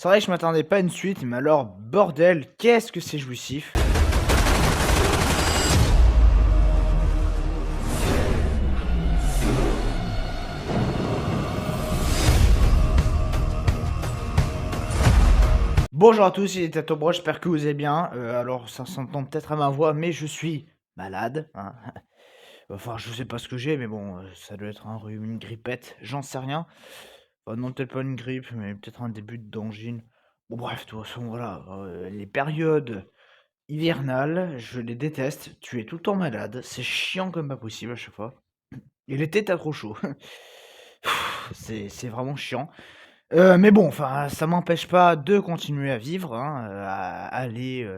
C'est vrai que je m'attendais pas à une suite, mais alors bordel, qu'est-ce que c'est jouissif! Bonjour à tous, il est Tato, j'espère que vous allez bien. Alors ça s'entend peut-être à ma voix, mais je suis malade, hein. Enfin, je sais pas ce que j'ai, mais bon, ça doit être un rhume, une grippette, j'en sais rien. Enfin non, peut-être pas une grippe, mais peut-être un début d'angine. Bon bref, de toute façon, voilà, les périodes hivernales, je les déteste. Tu es tout le temps malade, c'est chiant comme pas possible à chaque fois. Et l'été, tu trop chaud. C'est vraiment chiant. Mais bon, enfin, ça m'empêche pas de continuer à vivre, hein, à aller,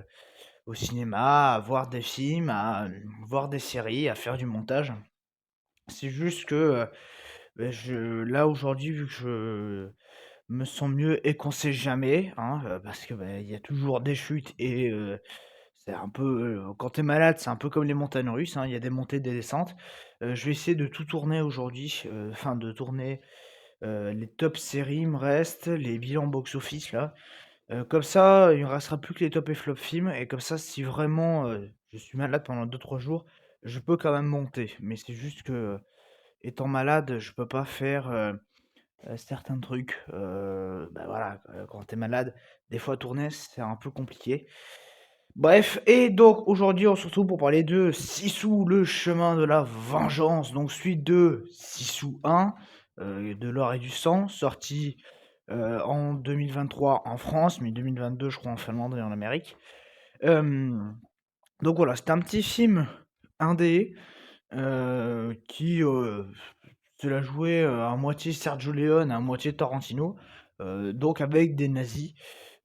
au cinéma, à voir des films, à, voir des séries, à faire du montage. C'est juste que, je là, aujourd'hui, vu que je me sens mieux et qu'on sait jamais, hein, parce que, il y a toujours des chutes et c'est un peu, quand tu es malade, c'est un peu comme les montagnes russes, hein, il y a des montées, des descentes. Je vais essayer de tout tourner aujourd'hui, enfin de tourner, les top séries, il me reste, les bilans box-office là. Comme ça, il me restera plus que les top et flop films et comme ça, si vraiment, je suis malade pendant 2 3 jours, je peux quand même monter. Mais c'est juste que, étant malade, je peux pas faire, certains trucs. Voilà, quand tu es malade, des fois tourner, c'est un peu compliqué. Bref, et donc aujourd'hui, on se retrouve pour parler de Sisu, le chemin de la vengeance, donc suite de Sisu 1, de l'or et du sang, sorti en 2023 en France, mais 2022, je crois, en Finlande et en Amérique. Donc voilà, c'est un petit film indé qui se la jouait à moitié Sergio Leone, à moitié Tarantino, donc avec des nazis.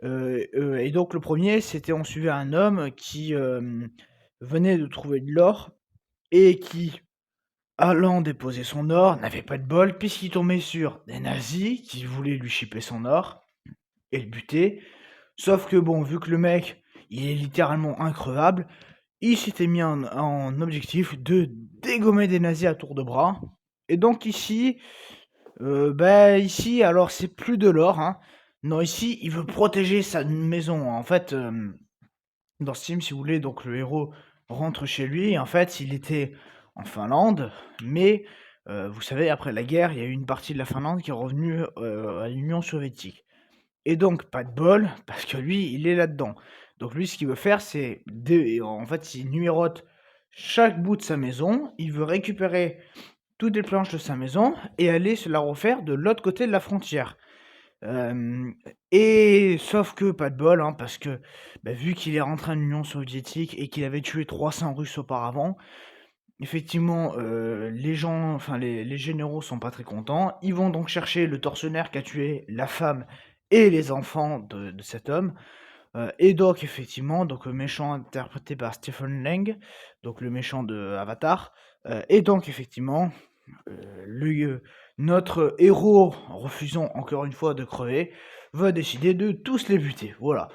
Et donc le premier, c'était on suivait un homme qui venait de trouver de l'or et qui, allant déposer son or, n'avait pas de bol puisqu'il tombait sur des nazis qui voulaient lui chipper son or et le buter. Sauf que bon, vu que le mec, il est littéralement increvable, il s'était mis en objectif de dégommer des nazis à tour de bras. Et donc ici, ici, alors c'est plus de l'or, hein. Non, ici, il veut protéger sa maison. En fait, dans ce film, si vous voulez, donc le héros rentre chez lui. Et en fait, il était en Finlande, mais vous savez, après la guerre, il y a eu une partie de la Finlande qui est revenue à l'Union soviétique. Et donc, pas de bol, parce que lui, il est là-dedans. Donc lui, ce qu'il veut faire, c'est en fait, il numérote chaque bout de sa maison. Il veut récupérer toutes les planches de sa maison et aller se la refaire de l'autre côté de la frontière. Et sauf que pas de bol, hein, parce que, vu qu'il est rentré en Union soviétique et qu'il avait tué 300 Russes auparavant, effectivement, les gens, enfin les généraux sont pas très contents. Ils vont donc chercher le tortionnaire qui a tué la femme et les enfants de cet homme. Et donc effectivement, donc le méchant interprété par Stephen Lang, donc le méchant de Avatar. Et donc effectivement, notre héros, refusant encore une fois de crever, va décider de tous les buter. Voilà.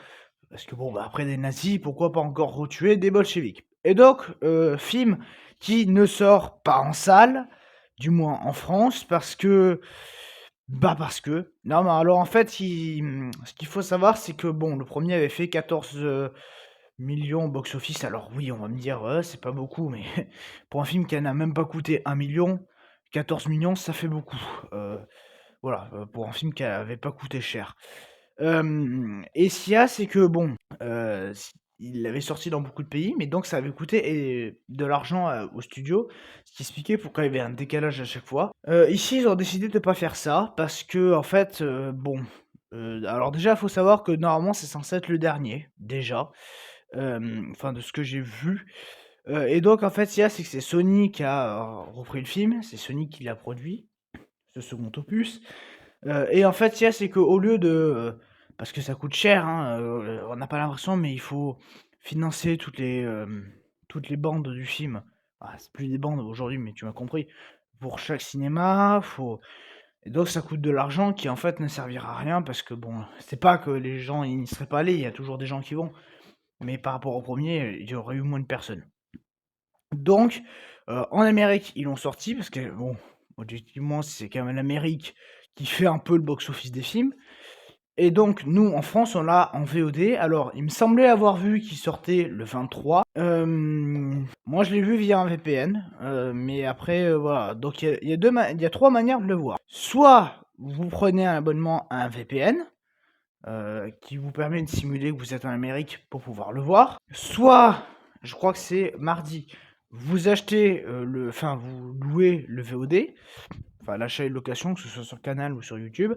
Parce que bon, après des nazis, pourquoi pas encore retuer des bolcheviks. Et donc, film qui ne sort pas en salle, du moins en France, parce que parce que. Non, mais alors en fait, ce qu'il faut savoir, c'est que bon, le premier avait fait 14 millions au box-office. Alors oui, on va me dire, ouais, c'est pas beaucoup, mais pour un film qui n'a même pas coûté 1 million, 14 millions, ça fait beaucoup. Voilà, pour un film qui avait pas coûté cher. Et ce qu'il y a, c'est que bon, il l'avait sorti dans beaucoup de pays, mais donc ça avait coûté de l'argent au studio, ce qui expliquait pourquoi il y avait un décalage à chaque fois. Ici, ils ont décidé de pas faire ça parce que en fait, bon, alors déjà, il faut savoir que normalement, c'est censé être le dernier, déjà, enfin de ce que j'ai vu. Et donc en fait, ce qu'il y a, c'est que c'est Sony qui a repris le film, c'est Sony qui l'a produit, ce second opus. Et en fait, ce qu'il y a, c'est qu'au lieu de, parce que ça coûte cher, hein, on n'a pas l'impression, mais il faut financer toutes les bandes du film. Ah, c'est plus des bandes aujourd'hui, mais tu m'as compris. Pour chaque cinéma, faut et donc ça coûte de l'argent qui, en fait, ne servira à rien parce que bon, c'est pas que les gens, ils n'y seraient pas allés, il y a toujours des gens qui vont, mais par rapport au premier, il y aurait eu moins de personnes. Donc, en Amérique, ils l'ont sorti parce que bon, objectivement, c'est quand même l'Amérique qui fait un peu le box-office des films. Et donc, nous, en France, on l'a en VOD. Alors, il me semblait avoir vu qu'il sortait le 23. Moi, je l'ai vu via un VPN. Mais après, voilà. Donc, il y a 3 manières de le voir. Soit vous prenez un abonnement à un VPN qui vous permet de simuler que vous êtes en Amérique pour pouvoir le voir. Soit, je crois que c'est mardi, vous achetez vous louez le VOD, enfin l'achat et le location, que ce soit sur Canal ou sur YouTube.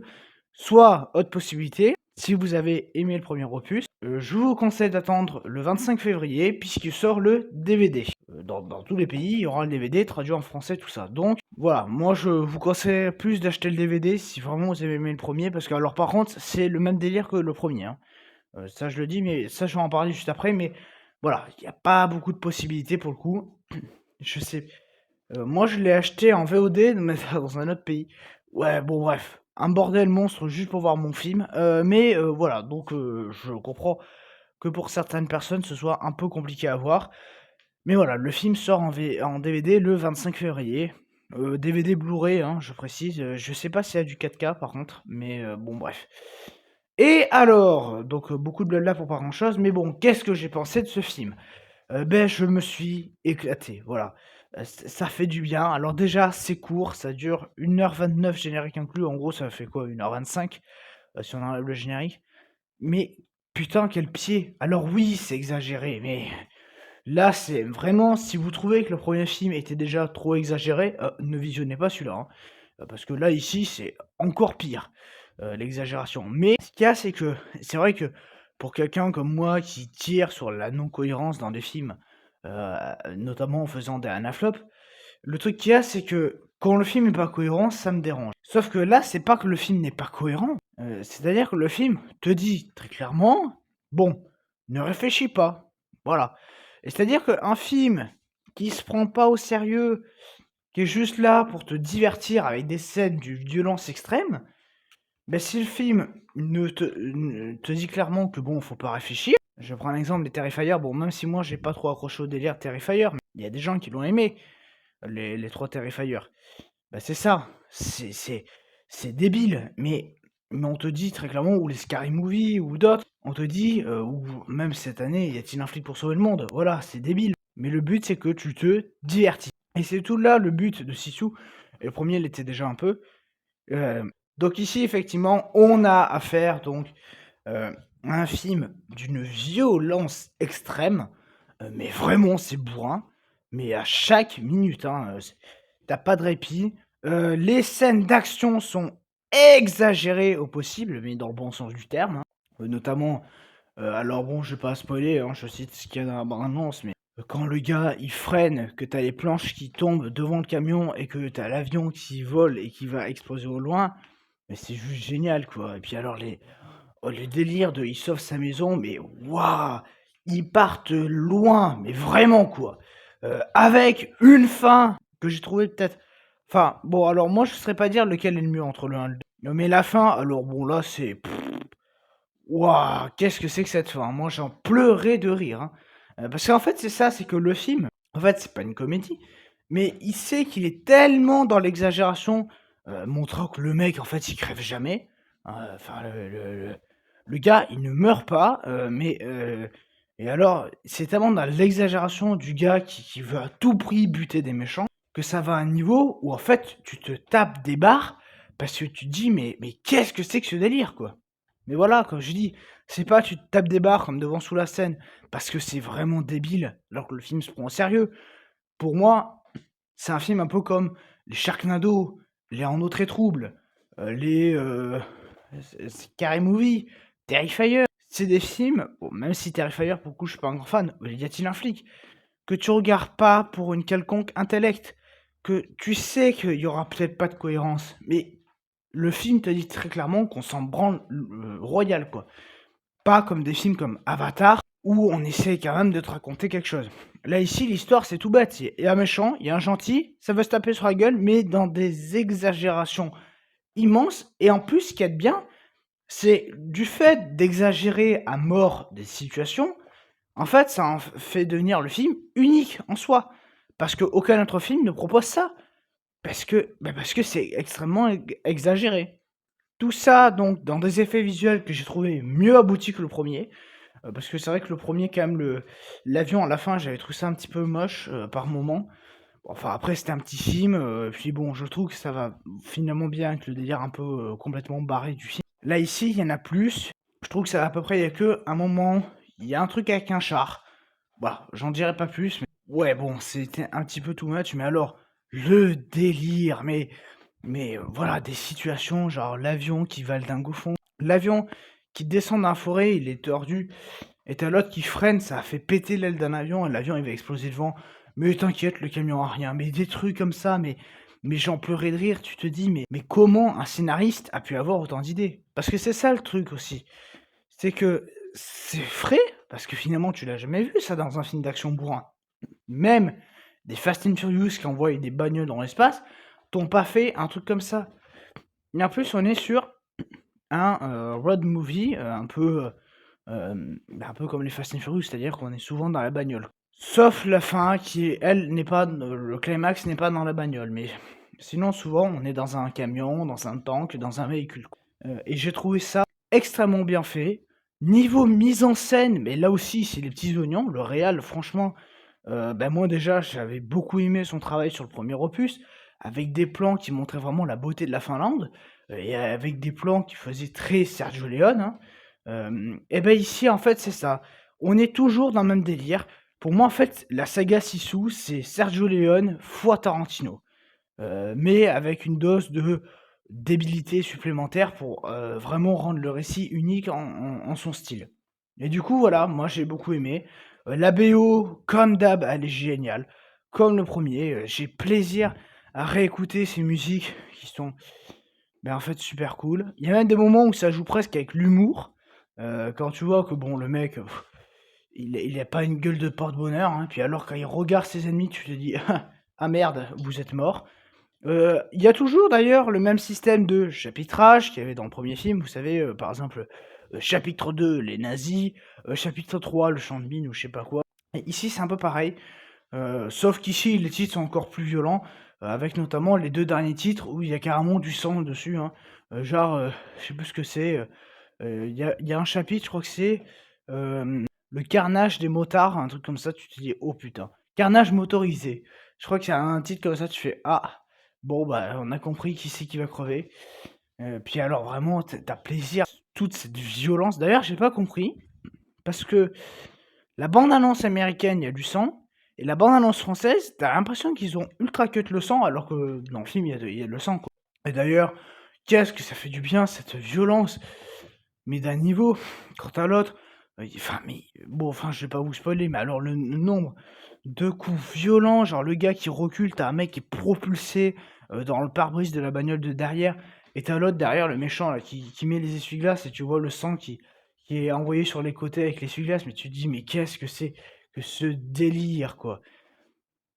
Soit, autre possibilité, si vous avez aimé le premier opus, je vous conseille d'attendre le 25 février, puisqu'il sort le DVD. Dans tous les pays, il y aura le DVD traduit en français, tout ça. Donc, voilà, moi je vous conseille plus d'acheter le DVD si vraiment vous avez aimé le premier, parce que, alors par contre, c'est le même délire que le premier, hein. Ça je le dis, mais ça je vais en parler juste après, mais voilà, il n'y a pas beaucoup de possibilités pour le coup. Je sais. Moi je l'ai acheté en VOD, mais dans un autre pays. Ouais, bon bref, un bordel monstre juste pour voir mon film. Mais voilà, donc je comprends que pour certaines personnes ce soit un peu compliqué à voir. Mais voilà, le film sort en DVD le 25 février. DVD Blu-ray, hein, je précise. Je sais pas s'il y a du 4K par contre, mais bon bref. Et alors, donc beaucoup de blabla pour pas grand-chose, mais bon, qu'est-ce que j'ai pensé de ce film? Ben, je me suis éclaté, voilà. Ça fait du bien. Alors déjà, c'est court, ça dure 1h29 générique inclus. En gros, ça fait quoi? 1h25, si on enlève le générique. Mais putain, quel pied! Alors oui, c'est exagéré, mais là, c'est vraiment si vous trouvez que le premier film était déjà trop exagéré, ne visionnez pas celui-là, hein. Parce que là, ici, c'est encore pire, l'exagération. Mais ce qu'il y a, c'est que c'est vrai que pour quelqu'un comme moi qui tire sur la non-cohérence dans des films, notamment en faisant des anaflops, le truc qu'il y a, c'est que quand le film est pas cohérent, ça me dérange. Sauf que là, c'est pas que le film n'est pas cohérent, c'est-à-dire que le film te dit très clairement: «Bon, ne réfléchis pas». Voilà. Et c'est-à-dire qu'un film qui se prend pas au sérieux, qui est juste là pour te divertir avec des scènes d'une violence extrême, ben si le film ne te dit clairement que bon, faut pas réfléchir. Je prends un exemple des Terrifier. Bon, même si moi j'ai pas trop accroché au délire Terrifier, mais il y a des gens qui l'ont aimé, les 3 Terrifier. Bah c'est ça, c'est débile, mais on te dit très clairement, ou les Scary Movie ou d'autres, on te dit, ou même cette année, y a-t-il un flic pour sauver le monde? Voilà, c'est débile. Mais le but, c'est que tu te divertis. Et c'est tout là le but de Sisu. Et le premier l'était déjà un peu. Donc ici, effectivement, on a affaire donc à un film d'une violence extrême, mais vraiment c'est bourrin, mais à chaque minute, hein, tu pas de répit. Les scènes d'action sont exagérées au possible, mais dans le bon sens du terme, hein. Notamment, alors bon, je vais pas spoiler, hein, je cite ce qu'il y a dans la bande-annonce, mais quand le gars il freine, que t'as les planches qui tombent devant le camion et que t'as l'avion qui vole et qui va exploser au loin, mais c'est juste génial quoi. Et puis alors le délire de il sauve sa maison, mais waouh! Ils partent loin, mais vraiment quoi. Avec une fin que j'ai trouvé peut-être. Enfin, bon, alors moi je ne saurais pas dire lequel est le mieux entre le 1 et le 2. Mais la fin, alors bon là c'est. Waouh! Qu'est-ce que c'est que cette fin? Moi j'en pleurais de rire, hein. Parce qu'en fait c'est ça, c'est que le film, en fait c'est pas une comédie, mais il sait qu'il est tellement dans l'exagération, montrant que le mec en fait il crève jamais. Enfin le gars il ne meurt pas, et alors c'est tellement dans l'exagération du gars qui veut à tout prix buter des méchants, que ça va à un niveau où en fait tu te tapes des barres, parce que tu te dis: «Mais qu'est-ce que c'est que ce délire, quoi?» Mais voilà, comme je dis, c'est pas tu te tapes des barres comme devant Sous la scène, parce que c'est vraiment débile, alors que le film se prend au sérieux. Pour moi, c'est un film un peu comme les Sharknado, les En eau très trouble, les Scary Movie, Terrifier. C'est des films, bon, même si Terrifier, pour le coup, je suis pas un grand fan, y a-t-il un flic? Que tu regardes pas pour une quelconque intellect, que tu sais qu'il y aura peut-être pas de cohérence, mais le film te dit très clairement qu'on s'en branle royal, quoi. Pas comme des films comme Avatar, où on essaie quand même de te raconter quelque chose. Là, ici, l'histoire, c'est tout bête. Il y a un méchant, il y a un gentil, ça veut se taper sur la gueule, mais dans des exagérations immenses. Et en plus, ce qu'il y a de bien, c'est du fait d'exagérer à mort des situations, en fait, ça en fait devenir le film unique en soi. Parce qu'aucun autre film ne propose ça. Parce que c'est extrêmement exagéré. Tout ça donc dans des effets visuels que j'ai trouvé mieux aboutis que le premier. Parce que c'est vrai que le premier quand même l'avion à la fin, j'avais trouvé ça un petit peu moche, par moments. Enfin après c'était un petit film, puis bon je trouve que ça va finalement bien avec le délire un peu, complètement barré du film. Là ici, il y en a plus. Je trouve que ça à peu près il y a que un moment, il y a un truc avec un char. Voilà, j'en dirai pas plus, mais ouais bon, c'était un petit peu too much, mais alors le délire, voilà, des situations genre l'avion qui va le dingue au fond, l'avion qui descend dans la forêt, il est tordu, et t'as l'autre qui freine, ça a fait péter l'aile d'un avion, et l'avion il va exploser devant. Mais t'inquiète, le camion a rien. Mais des trucs comme ça, mais j'en pleurais de rire, tu te dis, mais comment un scénariste a pu avoir autant d'idées? Parce que c'est ça le truc aussi. C'est que c'est frais, parce que finalement tu l'as jamais vu ça dans un film d'action bourrin. Même des Fast and Furious qui envoient des bagnoles dans l'espace, t'ont pas fait un truc comme ça. Et en plus, on est sur un road movie un peu comme les Fast and Furious, c'est-à-dire qu'on est souvent dans la bagnole. Sauf la fin qui, elle, n'est pas. Le climax n'est pas dans la bagnole, mais sinon, souvent, on est dans un camion, dans un tank, dans un véhicule. Et j'ai trouvé ça extrêmement bien fait. Niveau mise en scène, mais là aussi, c'est les petits oignons. Le réal, franchement, ben moi déjà, j'avais beaucoup aimé son travail sur le premier opus, avec des plans qui montraient vraiment la beauté de la Finlande, et avec des plans qui faisaient très Sergio Leone, hein. Et ben ici, en fait, c'est ça. On est toujours dans le même délire. Pour moi, en fait, la saga Sisu, c'est Sergio Leone fois Tarantino. Mais avec une dose de débilité supplémentaire pour vraiment rendre le récit unique en son style. Et du coup, voilà, moi j'ai beaucoup aimé. La BO, comme d'hab, elle est géniale. Comme le premier, j'ai plaisir à réécouter ces musiques qui sont en fait super cool. Il y a même des moments où ça joue presque avec l'humour. Quand tu vois que bon, le mec, il a pas une gueule de porte-bonheur, hein. Puis alors quand il regarde ses ennemis, tu te dis ah merde, vous êtes mort. Il y a toujours d'ailleurs le même système de chapitrage qu'il y avait dans le premier film. Vous savez, par exemple, chapitre 2, les nazis, chapitre 3, le champ de mine ou je sais pas quoi. Et ici, c'est un peu pareil, sauf qu'ici, les titres sont encore plus violents, avec notamment les 2 derniers titres où il y a carrément du sang dessus, hein. Genre, je sais plus ce que c'est, il y a un chapitre, je crois que c'est, le carnage des motards, un truc comme ça, tu te dis: «Oh putain». Carnage motorisé. Je crois qu'il y a un titre comme ça, tu fais: «Ah, bon, bah, on a compris qui c'est qui va crever». Puis alors vraiment, tu as plaisir, toute cette violence. D'ailleurs, j'ai pas compris, parce que la bande annonce américaine, il y a du sang, et la bande annonce française, tu as l'impression qu'ils ont ultra cut le sang, alors que dans le film, il y a le sang, quoi. Et d'ailleurs, qu'est-ce que ça fait du bien, cette violence, mais d'un niveau. Quant à l'autre, enfin, mais bon, enfin, je vais pas vous spoiler, mais alors le nombre de coups violents, genre le gars qui recule, t'as un mec qui est propulsé dans le pare-brise de la bagnole de derrière, et t'as l'autre derrière, le méchant, là, qui met les essuie-glaces, et tu vois le sang qui est envoyé sur les côtés avec l'essuie-glace, mais tu te dis, mais qu'est-ce que c'est que ce délire, quoi.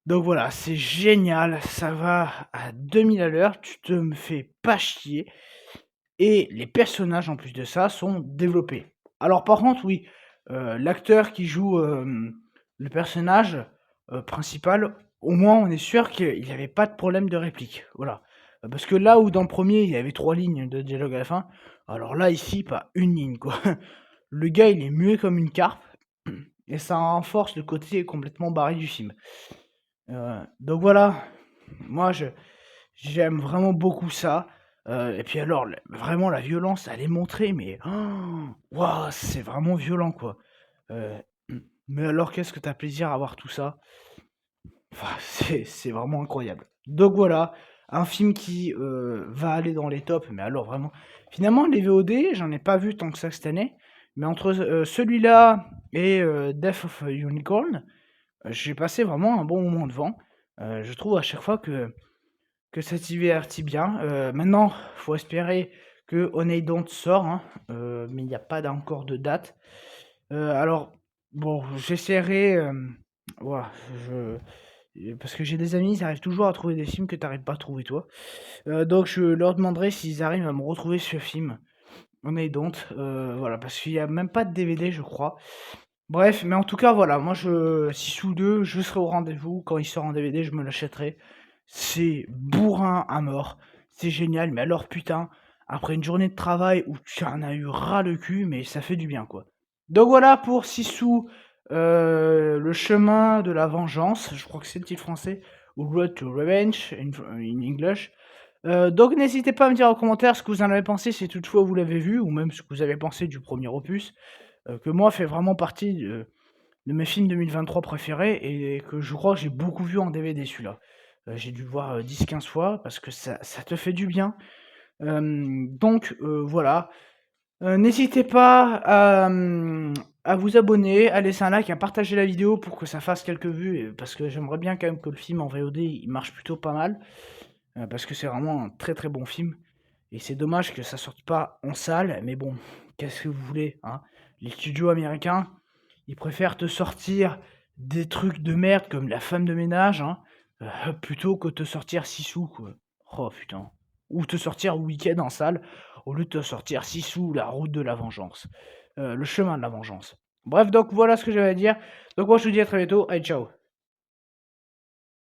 Donc voilà, c'est génial, ça va à 2000 à l'heure, tu te me fais pas chier. Et les personnages, en plus de ça, sont développés. Alors par contre, oui, l'acteur qui joue, le personnage, principal, au moins on est sûr qu'il y avait pas de problème de réplique, voilà. Parce que là où dans le premier il y avait 3 lignes de dialogue à la fin, alors là, ici, pas une ligne, quoi. Le gars, il est muet comme une carpe et ça renforce le côté complètement barré du film. Donc voilà, moi j'aime vraiment beaucoup ça, et puis alors le vraiment la violence, elle est montrée, mais waouh, c'est vraiment violent, quoi. Heu, mais alors qu'est-ce que tu as plaisir à voir tout ça. Enfin, c'est vraiment incroyable. Donc voilà, un film qui, va aller dans les tops, mais alors vraiment finalement les VOD, j'en ai pas vu tant que ça cette année, mais entre, celui-là et Death of a Unicorn, j'ai passé vraiment un bon moment devant. Je trouve à chaque fois que ça t'y divertit bien. Maintenant, faut espérer que Don't sort, hein, mais il n'y a pas encore de date. Alors, bon, j'essaierai, ouah, parce que j'ai des amis, ils arrivent toujours à trouver des films que tu arrives pas à trouver toi. Donc je leur demanderai s'ils arrivent à me retrouver ce film, Don't, voilà, parce qu'il y a même pas de DVD, je crois. Bref, mais en tout cas, voilà, moi, 6 ou 2, je serai au rendez-vous. Quand il sort en DVD, je me l'achèterai. C'est bourrin à mort. C'est génial, mais alors, putain, après une journée de travail où tu en as eu ras le cul, mais ça fait du bien, quoi. Donc voilà pour Sisu, Le chemin de la vengeance, je crois que c'est le titre français, ou Road to Revenge in English. Donc n'hésitez pas à me dire en commentaire ce que vous en avez pensé si toutefois vous l'avez vu, ou même ce que vous avez pensé du premier opus, que moi fait vraiment partie de mes films 2023 préférés et que je crois que j'ai beaucoup vu en DVD celui-là. J'ai dû le voir 10-15 fois parce que ça te fait du bien. Donc voilà. N'hésitez pas à vous abonner, à laisser un like, à partager la vidéo pour que ça fasse quelques vues, parce que j'aimerais bien quand même que le film en VOD il marche plutôt pas mal, parce que c'est vraiment un très très bon film. Et c'est dommage que ça sorte pas en salle, mais bon, qu'est-ce que vous voulez, hein? Les studios américains, ils préfèrent te sortir des trucs de merde comme La femme de ménage, hein, plutôt que te sortir Sissou, quoi. Oh putain. Ou te sortir Weekend en salle, au lieu de te sortir Sissou, La route de la vengeance. Le chemin de la vengeance. Bref, donc voilà ce que j'avais à dire. Donc moi je vous dis à très bientôt, allez ciao.